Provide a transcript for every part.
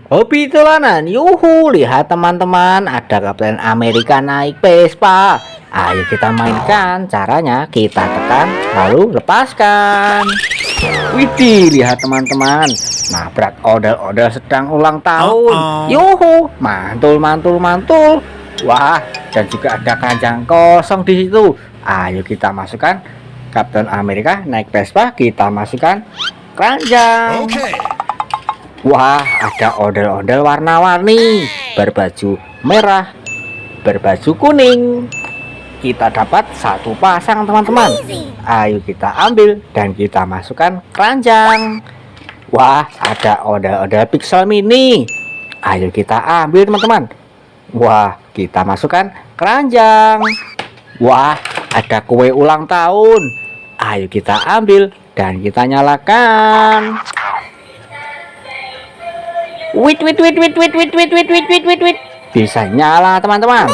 Hobi tulanan, yuhu, lihat teman-teman, ada Kapten Amerika naik Vespa. Ayo kita mainkan, caranya kita tekan lalu lepaskan. Widih, lihat teman-teman, nabrak odel-odel sedang ulang tahun. Yuhu, mantul mantul mantul. Wah, dan juga ada keranjang kosong di situ. Ayo kita masukkan Kapten Amerika naik Vespa, kita masukkan keranjang. Wah, ada ondel-ondel warna-warni, berbaju merah, berbaju kuning. Kita dapat satu pasang teman-teman. Ayo kita ambil dan kita masukkan keranjang. Wah, ada ondel-ondel pixel mini. Ayo kita ambil teman-teman. Wah, kita masukkan keranjang. Wah, ada kue ulang tahun. Ayo kita ambil dan kita nyalakan. Wait. Bisa nyala teman-teman.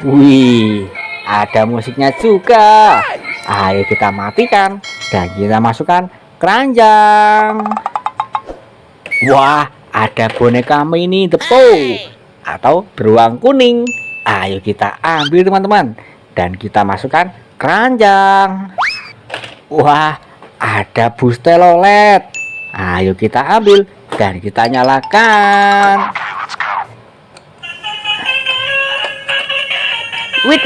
Wih, ada musiknya juga. Ayo kita matikan dan kita masukkan keranjang. Wah, ada boneka mini The Paw atau beruang kuning. Ayo kita ambil teman-teman dan kita masukkan keranjang. Wah, ada bus telolet. Ayo kita ambil dan kita nyalakan. Wait.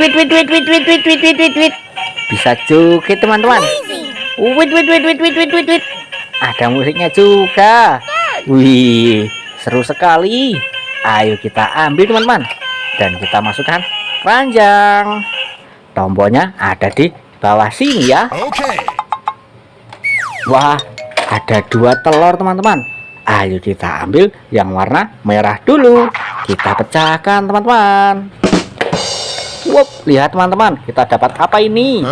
Bisa joget teman-teman. Wait. Ada musiknya juga. Wih, seru sekali. Ayo kita ambil teman-teman dan kita masukkan keranjang. Tombolnya ada di bawah sini ya. Wah, ada 2 telur teman-teman. Ayo kita ambil yang warna merah dulu. Kita pecahkan teman-teman. Wow, lihat teman-teman, kita dapat apa ini?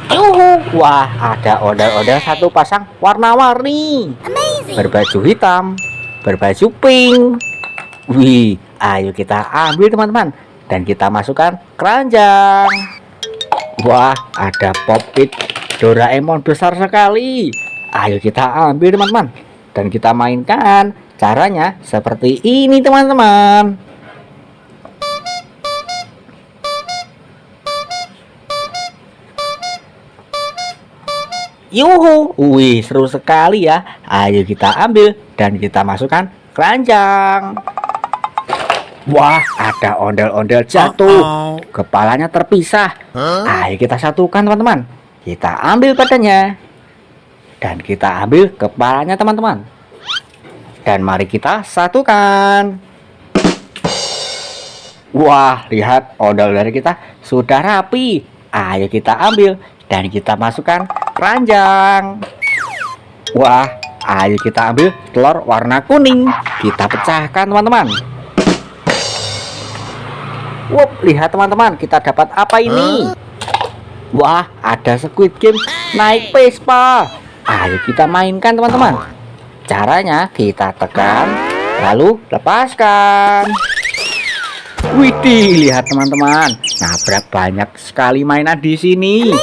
Yuhu, wah, ada ondel-ondel satu pasang warna-warni. Berbaju hitam, berbaju pink. Wih, ayo kita ambil teman-teman dan kita masukkan keranjang. Wah, ada pop-it Doraemon besar sekali. Ayo kita ambil teman-teman dan kita mainkan. Caranya seperti ini teman-teman. Yuhu, wih, seru sekali ya. Ayo kita ambil dan kita masukkan keranjang. Wah, ada ondel-ondel jatuh. Kepalanya terpisah. Ayo kita satukan teman-teman. Kita ambil badannya dan kita ambil kepalanya teman-teman. Dan mari kita satukan. Wah, lihat, ondel dari kita sudah rapi. Ayo kita ambil dan kita masukkan keranjang. Wah, ayo kita ambil telur warna kuning. Kita pecahkan teman-teman. Wow, lihat teman-teman, kita dapat apa ini? Wah, ada Squid Game naik Vespa. Ayo kita mainkan teman-teman. Caranya kita tekan lalu lepaskan. Widih, lihat teman-teman, nabrak banyak sekali mainan di sini.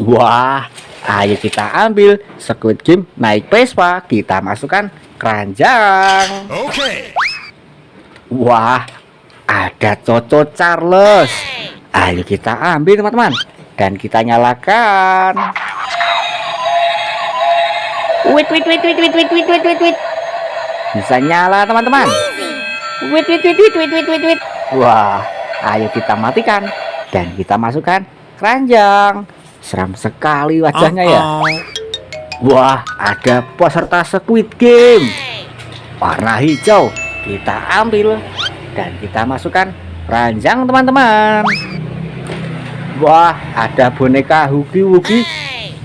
Wah, ayo kita ambil Squid Game naik Vespa. Kita masukkan keranjang. Wah, ada Coco Charles. Ayo kita ambil teman-teman dan kita nyalakan. Wait. Bisa nyala teman-teman. Wait. Wah, ayo kita matikan dan kita masukkan keranjang. Seram sekali wajahnya ya. Wah, ada peserta Squid Game warna hijau. Kita ambil dan kita masukkan keranjang teman-teman. Wah, ada boneka Hugi Wugi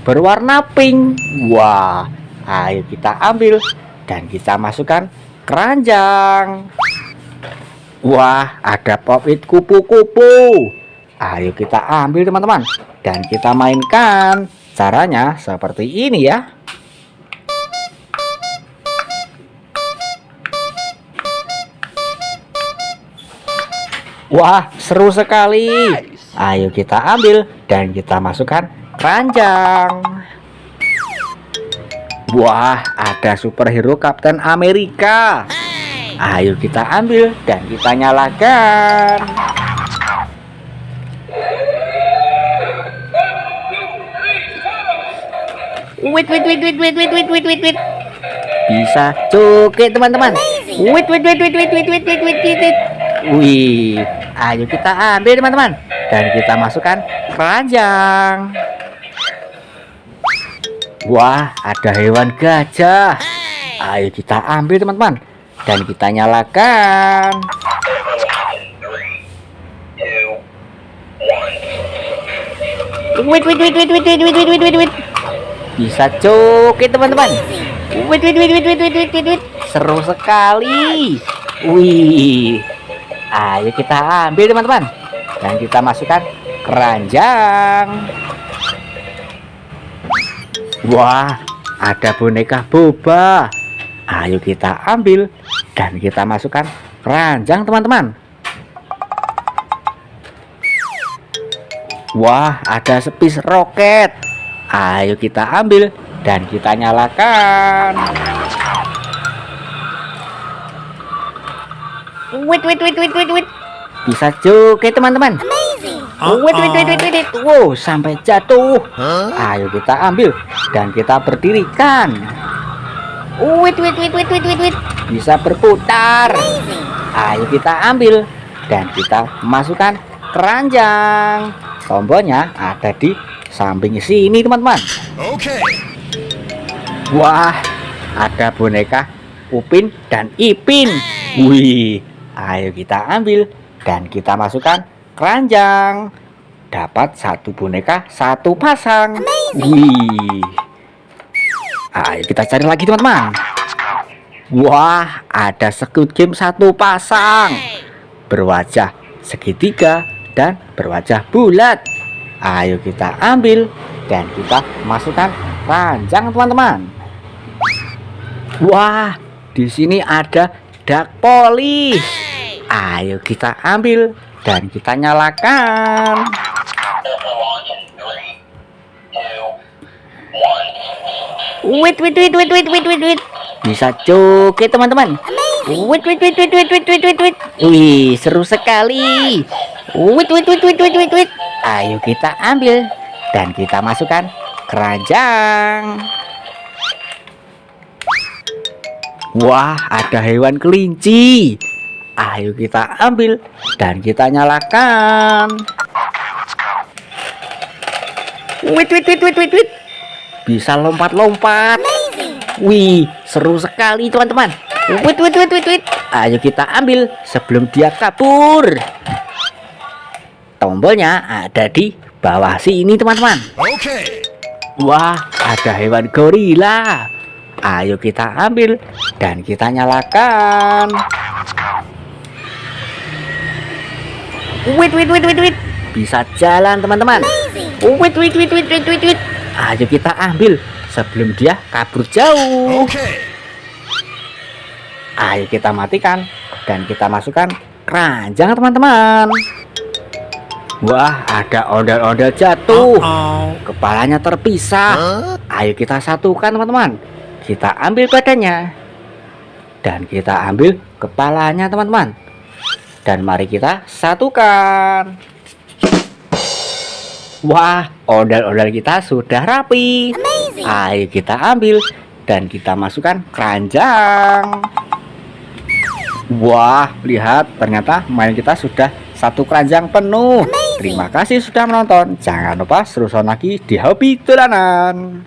berwarna pink. Wah, ayo kita ambil dan kita masukkan keranjang. Wah, ada pop-it kupu-kupu. Ayo kita ambil teman-teman dan kita mainkan. Caranya seperti ini ya. Wah, seru sekali. Ayo kita ambil dan kita masukkan keranjang. Wah, ada superhero Kapten Amerika. Ayo kita ambil dan kita nyalakan. Wait. Bisa joget teman-teman. Wait. Wih, ayo kita ambil teman-teman dan kita masukkan keranjang. Wah, ada hewan gajah. Ayo kita ambil teman-teman dan kita nyalakan. Wait. Bisa joget teman-teman. Wait. Seru sekali. Wih, ayo kita ambil teman-teman dan kita masukkan keranjang. Wah, ada boneka boba. Ayo kita ambil dan kita masukkan keranjang teman-teman. Wah, ada spis roket. Ayo kita ambil dan kita nyalakan. Wait. Bisa joget teman-teman. Wait. Wow, sampai jatuh. Ayo kita ambil dan kita berdirikan. Wait. Bisa berputar. Ayo kita ambil dan kita masukkan keranjang. Tombolnya ada di samping sini teman-teman. Okay. Wah, ada boneka Upin dan Ipin. Wih, ayo kita ambil dan kita masukkan keranjang. Dapat satu boneka satu pasang. Wih, ayo kita cari lagi teman-teman. Wah, ada Squid Game satu pasang, berwajah segitiga dan berwajah bulat. Ayo kita ambil dan kita masukkan keranjang teman-teman. Wah, di sini ada duck polish. Ayo kita ambil dan kita nyalakan. Wait. Bisa joget teman-teman. Wait. Wih, seru sekali. Wait. Ayo kita ambil dan kita masukkan keranjang. Wah, ada hewan kelinci. Ayo kita ambil dan kita nyalakan. Wait. Bisa lompat-lompat. Wih, seru sekali teman-teman. Wait. Ayo kita ambil sebelum dia kabur. Tombolnya ada di bawah sini teman-teman. Okay. Wah, ada hewan gorila. Ayo kita ambil dan kita nyalakan. Wait. Bisa jalan teman-teman. Wait. Ayo kita ambil sebelum dia kabur jauh. Okay. Ayo kita matikan dan kita masukkan keranjang teman-teman. Wah, ada ondel-ondel jatuh. Kepalanya terpisah. Ayo kita satukan teman-teman. Kita ambil badannya dan kita ambil kepalanya teman-teman. Dan mari kita satukan. Wah, ondel-ondel kita sudah rapi. Ayo kita ambil dan kita masukkan keranjang. Wah, lihat, ternyata main kita sudah satu keranjang penuh. Terima kasih sudah menonton. Jangan lupa seru lagi di Hobi Dolanan.